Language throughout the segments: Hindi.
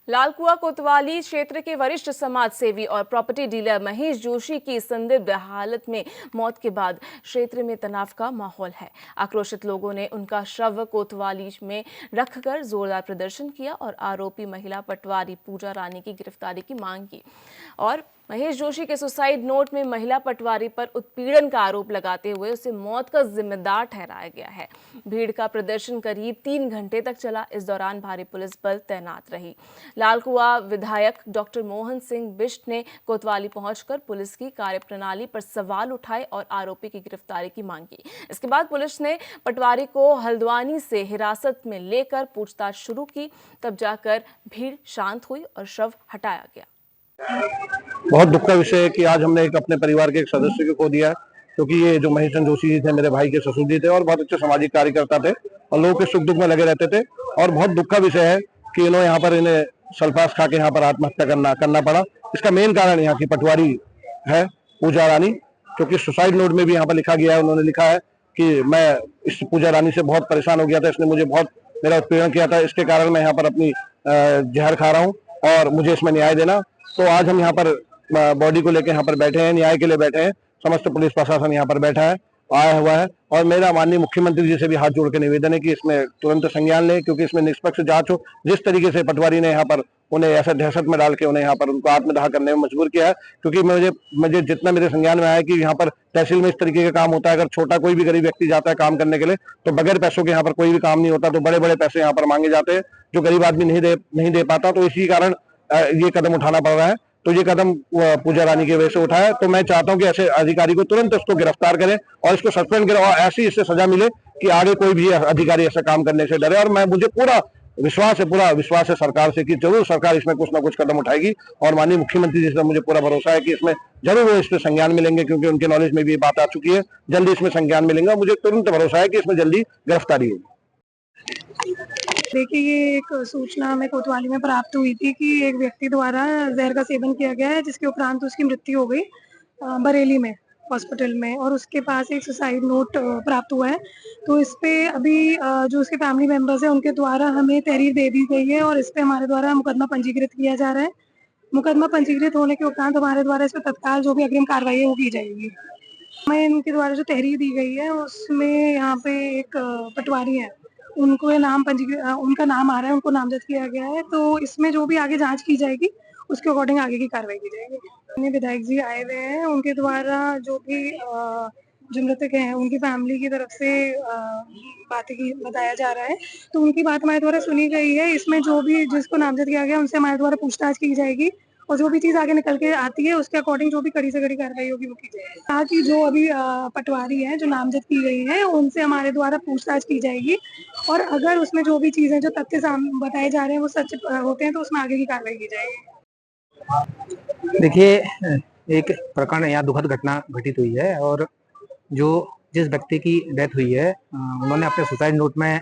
लालकुआ कोतवाली क्षेत्र के वरिष्ठ समाज सेवी और प्रॉपर्टी डीलर महेश जोशी की संदिग्ध हालत में मौत के बाद क्षेत्र में तनाव का माहौल है। आक्रोशित लोगों ने उनका शव कोतवाली में रखकर जोरदार प्रदर्शन किया और आरोपी महिला पटवारी पूजा रानी की गिरफ्तारी की मांग की। और महेश जोशी के सुसाइड नोट में महिला पटवारी पर उत्पीड़न का आरोप लगाते हुए उसे मौत का जिम्मेदार ठहराया गया है। भीड़ का प्रदर्शन करीब 3 घंटे तक चला। इस दौरान भारी पुलिस बल तैनात रही। लालकुआ विधायक डॉक्टर मोहन सिंह बिष्ट ने कोतवाली पहुंचकर पुलिस की कार्यप्रणाली पर सवाल उठाए और आरोपी की गिरफ्तारी की मांग की। इसके बाद पुलिस ने पटवारी को हल्द्वानी से हिरासत में लेकर पूछताछ शुरू की। तब जाकर भीड़ शांत हुई और शव हटाया गया। बहुत दुख का विषय है कि आज हमने एक अपने परिवार के एक सदस्य को खो दिया है, क्योंकि ये जो महेश जोशी जी थे मेरे भाई के ससुर जी थे और बहुत अच्छे सामाजिक कार्यकर्ता थे और लोगों के सुख दुख में लगे रहते थे। और बहुत दुख का विषय है कि यहाँ पर इन्हें सल्फास खा के यहाँ पर आत्महत्या करना पड़ा। इसका मेन कारण यहाँ की पटवारी है पूजा रानी, क्योंकि सुसाइड नोट में भी यहाँ पर लिखा गया है, उन्होंने लिखा है कि मैं इस पूजा रानी से बहुत परेशान हो गया था, इसने मुझे बहुत मेरा उत्पीड़न किया था, इसके कारण मैं यहाँ पर अपनी जहर खा रहा हूँ और मुझे इसमें न्याय देना। तो आज हम यहाँ पर बॉडी को लेकर यहाँ पर बैठे हैं, न्याय के लिए बैठे हैं। समस्त पुलिस प्रशासन यहाँ पर बैठा है, आया हुआ है और मेरा माननीय मुख्यमंत्री जी से भी हाथ जोड़ के निवेदन है कि इसमें तुरंत संज्ञान लें, क्योंकि इसमें निष्पक्ष जांच हो। जिस तरीके से पटवारी ने यहाँ पर उन्हें ऐसा दहशत में डाल के उन्हें यहाँ पर उनको आत्मदाह करने में मजबूर किया है, क्योंकि मुझे जितना मेरे संज्ञान में आया कि यहाँ पर तहसील में इस तरीके का काम होता है। अगर छोटा कोई भी गरीब व्यक्ति जाता है काम करने के लिए तो बगैर पैसों के यहाँ पर कोई भी काम नहीं होता, तो बड़े बड़े पैसे यहाँ पर मांगे जाते हैं जो गरीब आदमी नहीं दे पाता। तो इसी कारण ये कदम उठाना पड़ रहा है। तो ये कदम पूजा रानी की वजह से उठाया। तो मैं चाहता हूं कि ऐसे अधिकारी को तुरंत उसको गिरफ्तार करें और इसको सस्पेंड करें और ऐसी इससे सजा मिले कि आगे कोई भी अधिकारी ऐसा काम करने से डरे। और मुझे पूरा विश्वास है सरकार से कि जरूर सरकार इसमें कुछ ना कुछ कदम उठाएगी और माननीय मुख्यमंत्री जी से मुझे पूरा भरोसा है कि इसमें जरूर वो इस पर संज्ञान मिलेंगे, क्योंकि उनके नॉलेज में भी ये बात आ चुकी है। जल्दी इसमें संज्ञान मिलेंगे और मुझे तुरंत भरोसा है कि इसमें जल्दी गिरफ्तारी होगी। देखिए, ये एक सूचना हमें कोतवाली में प्राप्त हुई थी कि एक व्यक्ति द्वारा जहर का सेवन किया गया है, जिसके उपरांत उसकी मृत्यु हो गई बरेली में हॉस्पिटल में, और उसके पास एक सुसाइड नोट प्राप्त हुआ है। तो इस पे अभी जो उसके फैमिली मेंबर्स हैं उनके द्वारा हमें तहरीर दे दी गई है और इस पे हमारे द्वारा मुकदमा पंजीकृत किया जा रहा है। मुकदमा पंजीकृत होने के उपरांत हमारे द्वारा इस पर तत्काल जो भी अग्रिम कार्रवाई है वो की जाएगी। हमें इनके द्वारा जो तहरीर दी गई है उसमें यहाँ पे एक पटवारी है, उनको ये नाम उनका नाम आ रहा है, उनको नामजद किया गया है। तो इसमें जो भी आगे जांच की जाएगी उसके अकॉर्डिंग आगे की कार्रवाई की जाएगी। विधायक जी आए हुए हैं, उनके द्वारा जो भी जो मृतक हैं उनकी फैमिली की तरफ से बताया जा रहा है। तो उनकी बात हमारे द्वारा सुनी गई है। इसमें जो भी जिसको नामजद किया गया उनसे हमारे द्वारा पूछताछ की जाएगी और जो भी चीज आगे निकल के आती है उसके अकॉर्डिंग जो भी कड़ी से कड़ी कार्रवाई होगी वो की जाएगी। ताकि जो अभी पटवारी है जो नामजद की गई है उनसे हमारे द्वारा पूछताछ की जाएगी और अगर उसमें जो भी चीजें जो तथ्य बताए जा रहे हैं वो सच होते हैं तो उसमें आगे की कार्रवाई की जाएगी। देखिए, एक प्रकरण यहाँ दुखद घटना घटित हुई है और जिस व्यक्ति की डेथ हुई है उन्होंने अपने सुसाइड नोट में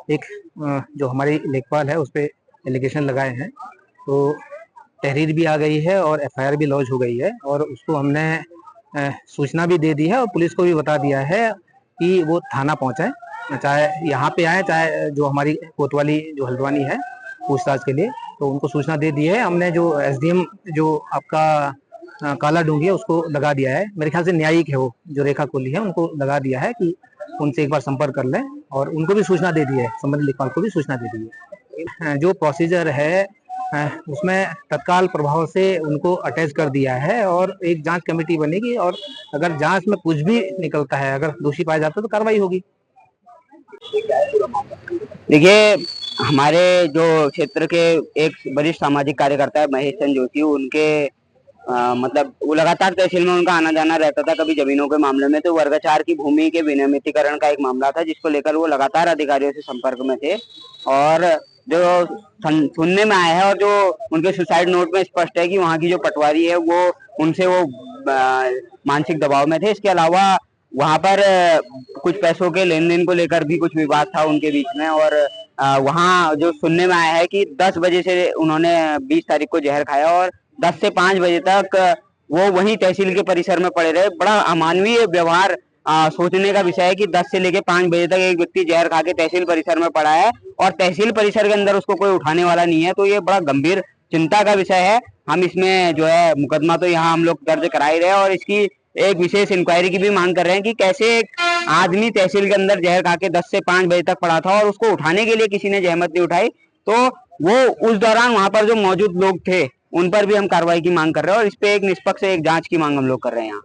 एक जो हमारी लेखपाल है उस पर एलिगेशन लगाए हैं। तो तहरीर भी आ गई है और एफआईआर भी लॉन्च हो गई है और उसको हमने सूचना भी दे दी है और पुलिस को भी बता दिया है कि वो थाना पहुंचे, चाहे यहाँ पे आए चाहे जो हमारी कोतवाली जो हल्द्वानी है पूछताछ के लिए। तो उनको सूचना दे दी है। हमने जो एसडीएम जो आपका काला डूंगी है उसको लगा दिया है, मेरे ख्याल से न्यायिक है वो जो रेखा कोहली है, उनको लगा दिया है कि उनसे एक बार संपर्क कर लें और उनको भी सूचना दे दी है, संबंधित लेखपाल को भी सूचना दे दी है। जो प्रोसीजर है उसमें तत्काल प्रभाव से उनको अटैच कर दिया है और एक जांच कमेटी बनेगी और अगर जांच में कुछ भी निकलता है, अगर दोषी पाया जाता है तो कार्रवाई होगी। देखिए, हमारे जो क्षेत्र के एक वरिष्ठ सामाजिक कार्यकर्ता है महेश चंद्र जोशी, उनके मतलब वो लगातार तहसील में उनका आना जाना रहता था, कभी जमीनों के मामले में तो वर्ग 4 की भूमि के विनियमितीकरण का एक मामला था जिसको लेकर वो लगातार अधिकारियों से संपर्क में थे। और जो सुनने में आया है और जो उनके सुसाइड नोट में स्पष्ट है कि वहाँ की जो पटवारी है वो उनसे वो मानसिक दबाव में थे। इसके अलावा वहाँ पर कुछ पैसों के लेन देन को लेकर भी कुछ विवाद था उनके बीच में। और वहाँ जो सुनने में आया है कि 10 बजे से उन्होंने 20 तारीख को जहर खाया और 10 से 5 बजे तक वो वहीं तहसील के परिसर में पड़े रहे। बड़ा अमानवीय व्यवहार सोचने का विषय है कि 10 से लेके 5 बजे तक एक व्यक्ति जहर खा के तहसील परिसर में पड़ा है और तहसील परिसर के अंदर उसको कोई उठाने वाला नहीं है। तो ये बड़ा गंभीर चिंता का विषय है। हम इसमें जो है मुकदमा तो यहाँ हम लोग दर्ज करा ही रहे हैं और इसकी एक विशेष इंक्वायरी की भी मांग कर रहे हैं कि कैसे एक आदमी तहसील के अंदर जहर खा के 10 से 5 बजे तक पड़ा था और उसको उठाने के लिए किसी ने जहमत नहीं उठाई। तो वो उस दौरान वहां पर जो मौजूद लोग थे उन पर भी हम कार्रवाई की मांग कर रहे हैं और इस पे एक निष्पक्ष एक जांच की मांग हम लोग कर रहे हैं यहाँ।